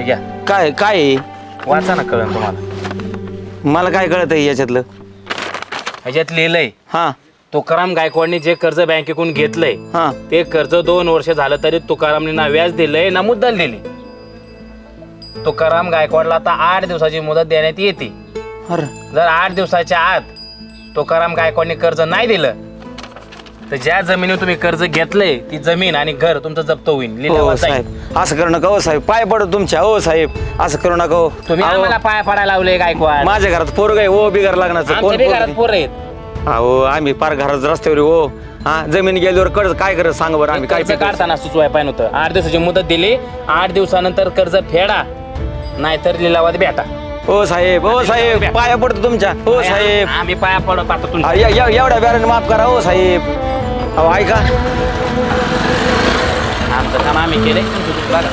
हे घ्या काय काय आहे? वाचा ना कळलं तुम्हाला. मला काय कळत आहे याच्यातलं? ह्याच्यात लिहिलंय हा तुकाराम गायकवाडने जे कर्ज बँकेकडून घेतलंय हा ते कर्ज 2 वर्ष झालं तरी तुकारामने ना व्याज दिलंय ना मुद्दल दिली. तुकाराम गायकवाडला आता 8 दिवसाची मुदत देण्यात येते. अरे जर 8 दिवसाच्या आत तुकाराम गायकवाडने कर्ज नाही दिलं तर ज्या जमिनीवर तुम्ही कर्ज घेतलंय ती जमीन आणि घर तुमचं जप्त होईल. हो लिहिल्यावर जाईल. साहेब असं करू नका हो साहेब, पाय पडतो तुमच्या. हो साहेब असं करू नका हो. तुम्ही अहो, आम्हाला पाया पडायला लावले गायकवाड. माझ्या घरात पोरग आहे हो बिगर लग्नाचं. आमच्या बी घरात पोरं आहेत. हो आम्ही पार घरात रस्त्यावर आहे, हो. हा जमीन गेल्यावर कर्ज काय करत सांग बरं आम्ही काय कर्ज काढताना सुचवाय पाहिजे होतं. 8 दिवसाची मुदत दिली, 8 दिवसानंतर कर्ज फेडा नाहीतर लिलावात भेटा. हो साहेब, हो साहेब पाया पडतो तुमच्या. हो साहेब आम्ही पाया पडतो पाहतो तुमच्या. एवढ्या बॅरन माफ करा हो साहेब. अहो ऐका आमचं काम आम्ही केलंय तुमचं तुम्ही बघा.